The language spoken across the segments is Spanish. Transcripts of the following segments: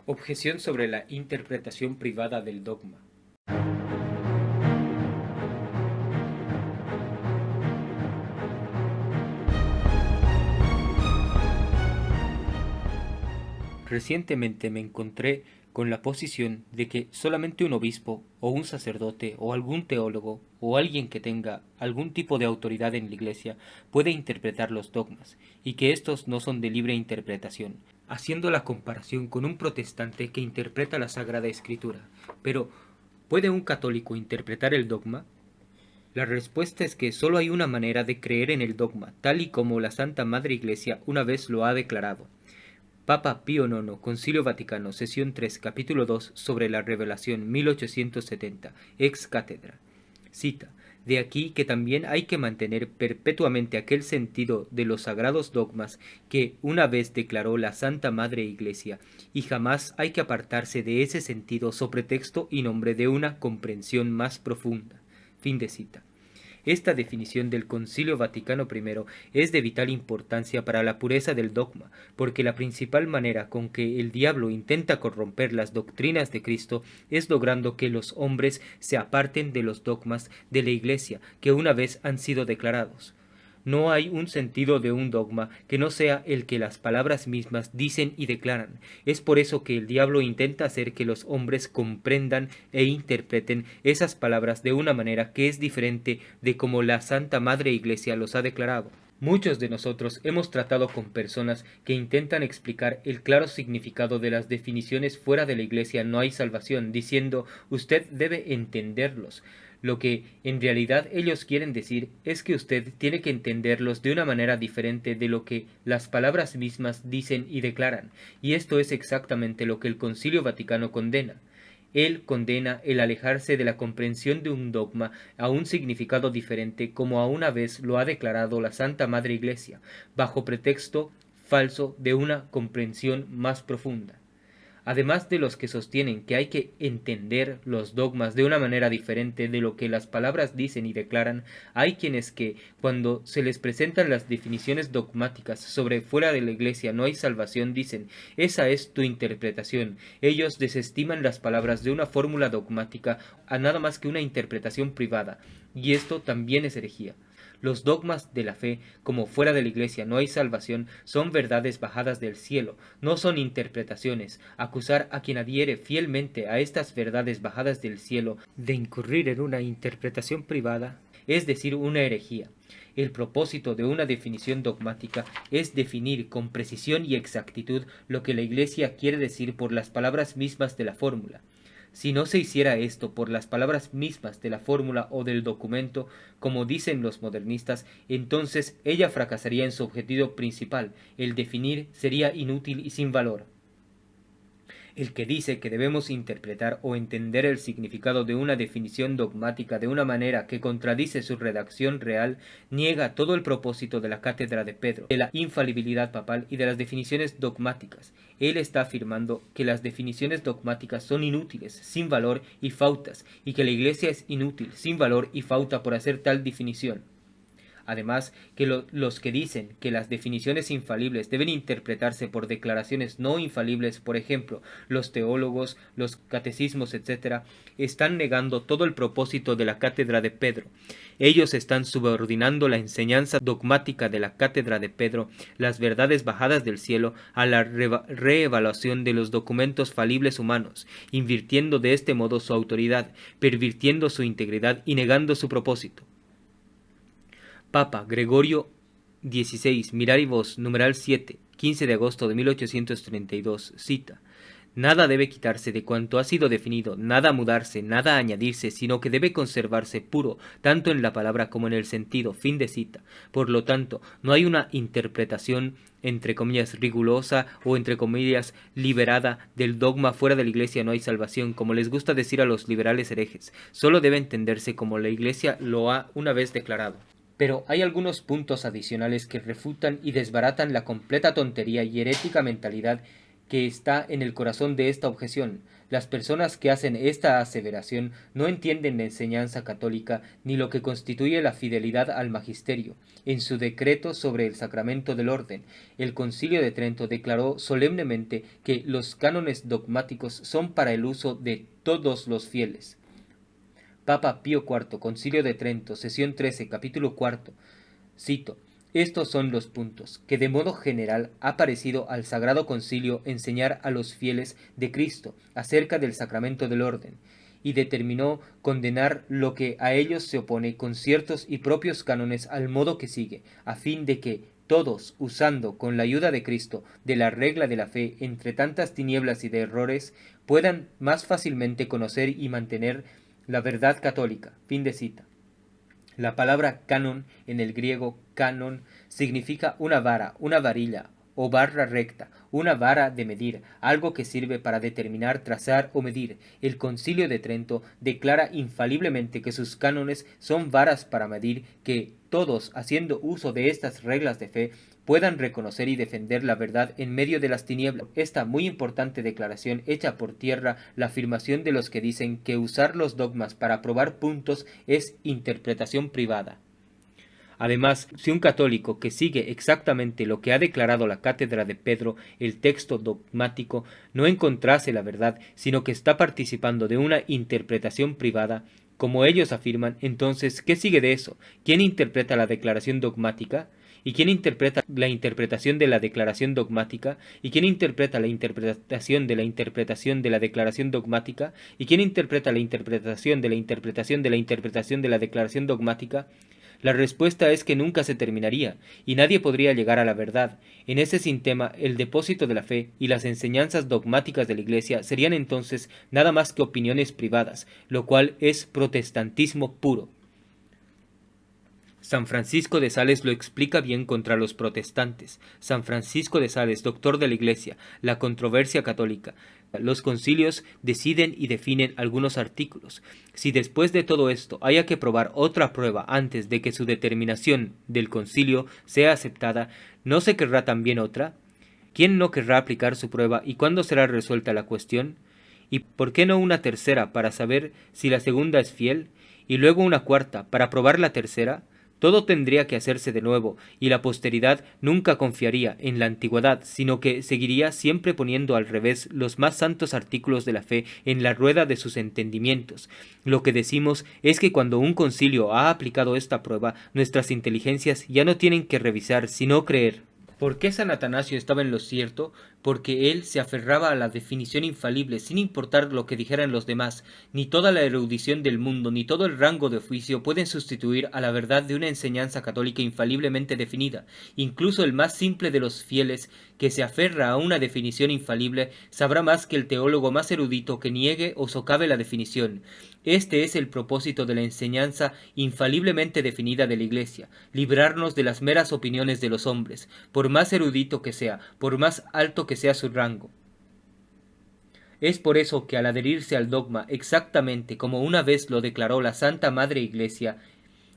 Objeción sobre la interpretación privada del dogma. Recientemente me encontré con la posición de que solamente un obispo o un sacerdote o algún teólogo o alguien que tenga algún tipo de autoridad en la Iglesia puede interpretar los dogmas y que estos no son de libre interpretación, haciendo la comparación con un protestante que interpreta la Sagrada Escritura. Pero, ¿puede un católico interpretar el dogma? La respuesta es que solo hay una manera de creer en el dogma, tal y como la Santa Madre Iglesia una vez lo ha declarado. Papa Pío IX, Concilio Vaticano, Sesión 3, Capítulo 2, sobre la Revelación, 1870, ex cátedra. Cita: de aquí que también hay que mantener perpetuamente aquel sentido de los sagrados dogmas que una vez declaró la Santa Madre Iglesia, y jamás hay que apartarse de ese sentido sobre texto y nombre de una comprensión más profunda. Fin de cita. Esta definición del Concilio Vaticano I es de vital importancia para la pureza del dogma, porque la principal manera con que el diablo intenta corromper las doctrinas de Cristo es logrando que los hombres se aparten de los dogmas de la Iglesia que una vez han sido declarados. No hay un sentido de un dogma que no sea el que las palabras mismas dicen y declaran. Es por eso que el diablo intenta hacer que los hombres comprendan e interpreten esas palabras de una manera que es diferente de como la Santa Madre Iglesia los ha declarado. Muchos de nosotros hemos tratado con personas que intentan explicar el claro significado de las definiciones fuera de la Iglesia no hay salvación, diciendo usted debe entenderlos. Lo que en realidad ellos quieren decir es que usted tiene que entenderlos de una manera diferente de lo que las palabras mismas dicen y declaran, y esto es exactamente lo que el Concilio Vaticano condena. Él condena el alejarse de la comprensión de un dogma a un significado diferente como a una vez lo ha declarado la Santa Madre Iglesia, bajo pretexto falso de una comprensión más profunda. Además de los que sostienen que hay que entender los dogmas de una manera diferente de lo que las palabras dicen y declaran, hay quienes que, cuando se les presentan las definiciones dogmáticas sobre fuera de la Iglesia no hay salvación, dicen, esa es tu interpretación. Ellos desestiman las palabras de una fórmula dogmática a nada más que una interpretación privada, y esto también es herejía. Los dogmas de la fe, como fuera de la Iglesia no hay salvación, son verdades bajadas del cielo, no son interpretaciones. Acusar a quien adhiere fielmente a estas verdades bajadas del cielo de incurrir en una interpretación privada, es decir, una herejía. El propósito de una definición dogmática es definir con precisión y exactitud lo que la Iglesia quiere decir por las palabras mismas de la fórmula. Si no se hiciera esto por las palabras mismas de la fórmula o del documento, como dicen los modernistas, entonces ella fracasaría en su objetivo principal, el definir sería inútil y sin valor. El que dice que debemos interpretar o entender el significado de una definición dogmática de una manera que contradice su redacción real, niega todo el propósito de la cátedra de Pedro, de la infalibilidad papal y de las definiciones dogmáticas. Él está afirmando que las definiciones dogmáticas son inútiles, sin valor y fautas, y que la Iglesia es inútil, sin valor y fauta por hacer tal definición. Además, que los que dicen que las definiciones infalibles deben interpretarse por declaraciones no infalibles, por ejemplo, los teólogos, los catecismos, etc., están negando todo el propósito de la cátedra de Pedro. Ellos están subordinando la enseñanza dogmática de la cátedra de Pedro, las verdades bajadas del cielo, a la reevaluación de los documentos falibles humanos, invirtiendo de este modo su autoridad, pervirtiendo su integridad y negando su propósito. Papa Gregorio XVI, Miraribus, numeral 7, 15 de agosto de 1832, cita: nada debe quitarse de cuanto ha sido definido, nada mudarse, nada añadirse, sino que debe conservarse puro, tanto en la palabra como en el sentido. Fin de cita. Por lo tanto, no hay una interpretación entre comillas rigurosa o entre comillas liberada del dogma fuera de la Iglesia no hay salvación, como les gusta decir a los liberales herejes. Solo debe entenderse como la Iglesia lo ha una vez declarado. Pero hay algunos puntos adicionales que refutan y desbaratan la completa tontería y herética mentalidad que está en el corazón de esta objeción. Las personas que hacen esta aseveración no entienden la enseñanza católica ni lo que constituye la fidelidad al magisterio. En su decreto sobre el sacramento del orden, el Concilio de Trento declaró solemnemente que los cánones dogmáticos son para el uso de todos los fieles. Papa Pío IV, Concilio de Trento, sesión 13, capítulo 4. Cito: estos son los puntos que de modo general ha parecido al Sagrado Concilio enseñar a los fieles de Cristo acerca del sacramento del orden, y determinó condenar lo que a ellos se opone con ciertos y propios cánones al modo que sigue, a fin de que todos, usando con la ayuda de Cristo de la regla de la fe entre tantas tinieblas y de errores, puedan más fácilmente conocer y mantener la verdad católica. Fin de cita. La palabra canon en el griego canon significa una vara, una varilla o barra recta, una vara de medir, algo que sirve para determinar, trazar o medir. El Concilio de Trento declara infaliblemente que sus cánones son varas para medir, que todos, haciendo uso de estas reglas de fe, puedan reconocer y defender la verdad en medio de las tinieblas. Esta muy importante declaración echa por tierra la afirmación de los que dicen que usar los dogmas para probar puntos es interpretación privada. Además, si un católico que sigue exactamente lo que ha declarado la cátedra de Pedro, el texto dogmático, no encontrase la verdad, sino que está participando de una interpretación privada, como ellos afirman, entonces, ¿qué sigue de eso? ¿Quién interpreta la declaración dogmática? ¿Y quién interpreta la interpretación de la declaración dogmática? ¿Y quién interpreta la interpretación de la interpretación de la declaración dogmática? ¿Y quién interpreta la interpretación de la interpretación de la interpretación de la declaración dogmática? La respuesta es que nunca se terminaría, y nadie podría llegar a la verdad. En ese sistema, el depósito de la fe y las enseñanzas dogmáticas de la Iglesia serían entonces nada más que opiniones privadas, lo cual es protestantismo puro. San Francisco de Sales lo explica bien contra los protestantes. San Francisco de Sales, doctor de la Iglesia, la controversia católica. Los concilios deciden y definen algunos artículos. Si después de todo esto haya que probar otra prueba antes de que su determinación del concilio sea aceptada, ¿no se querrá también otra? ¿Quién no querrá aplicar su prueba y cuándo será resuelta la cuestión? ¿Y por qué no una tercera para saber si la segunda es fiel? ¿Y luego una cuarta para probar la tercera? Todo tendría que hacerse de nuevo, y la posteridad nunca confiaría en la antigüedad, sino que seguiría siempre poniendo al revés los más santos artículos de la fe en la rueda de sus entendimientos. Lo que decimos es que cuando un concilio ha aplicado esta prueba, nuestras inteligencias ya no tienen que revisar, sino creer. ¿Por qué San Atanasio estaba en lo cierto? Porque él se aferraba a la definición infalible, sin importar lo que dijeran los demás. Ni toda la erudición del mundo, ni todo el rango de oficio pueden sustituir a la verdad de una enseñanza católica infaliblemente definida. Incluso el más simple de los fieles, que se aferra a una definición infalible, sabrá más que el teólogo más erudito que niegue o socave la definición. Este es el propósito de la enseñanza infaliblemente definida de la Iglesia, librarnos de las meras opiniones de los hombres, por más erudito que sea, por más alto que sea su rango. Es por eso que al adherirse al dogma exactamente como una vez lo declaró la Santa Madre Iglesia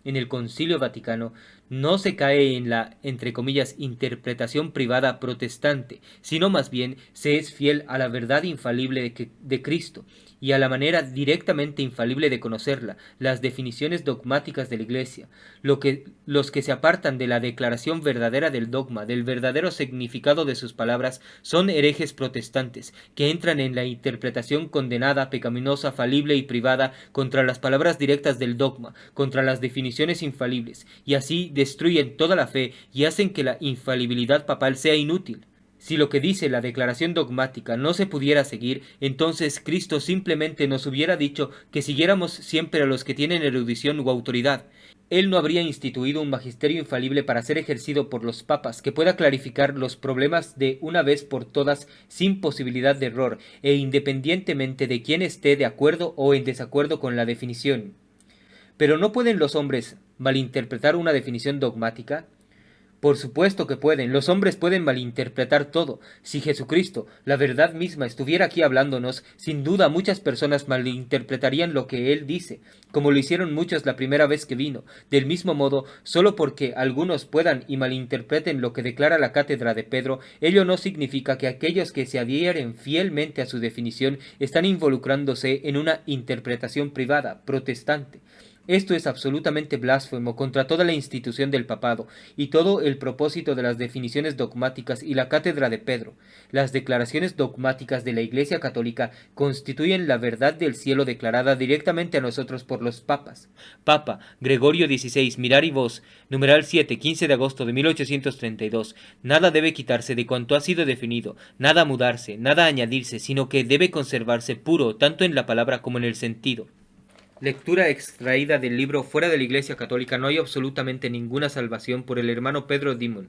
en el Concilio Vaticano, no se cae en la, entre comillas, interpretación privada protestante, sino más bien se es fiel a la verdad infalible de Cristo y a la manera directamente infalible de conocerla, las definiciones dogmáticas de la Iglesia. Los que se apartan de la declaración verdadera del dogma, del verdadero significado de sus palabras, son herejes protestantes, que entran en la interpretación condenada, pecaminosa, falible y privada contra las palabras directas del dogma, contra las definiciones infalibles, y así destruyen toda la fe y hacen que la infalibilidad papal sea inútil. Si lo que dice la declaración dogmática no se pudiera seguir, entonces Cristo simplemente nos hubiera dicho que siguiéramos siempre a los que tienen erudición u autoridad. Él no habría instituido un magisterio infalible para ser ejercido por los papas, que pueda clarificar los problemas de una vez por todas sin posibilidad de error, e independientemente de quién esté de acuerdo o en desacuerdo con la definición. Pero ¿no pueden los hombres malinterpretar una definición dogmática? Por supuesto que pueden, los hombres pueden malinterpretar todo. Si Jesucristo, la verdad misma, estuviera aquí hablándonos, sin duda muchas personas malinterpretarían lo que Él dice, como lo hicieron muchos la primera vez que vino. Del mismo modo, solo porque algunos puedan y malinterpreten lo que declara la cátedra de Pedro, ello no significa que aquellos que se adhieren fielmente a su definición están involucrándose en una interpretación privada, protestante. Esto es absolutamente blasfemo contra toda la institución del papado y todo el propósito de las definiciones dogmáticas y la cátedra de Pedro. Las declaraciones dogmáticas de la Iglesia Católica constituyen la verdad del cielo declarada directamente a nosotros por los papas. Papa Gregorio XVI, Mirari Vos, numeral 7, 15 de agosto de 1832. Nada debe quitarse de cuanto ha sido definido, nada mudarse, nada añadirse, sino que debe conservarse puro tanto en la palabra como en el sentido. Lectura extraída del libro Fuera de la Iglesia Católica. No hay absolutamente ninguna salvación, por el hermano Pedro Dimon.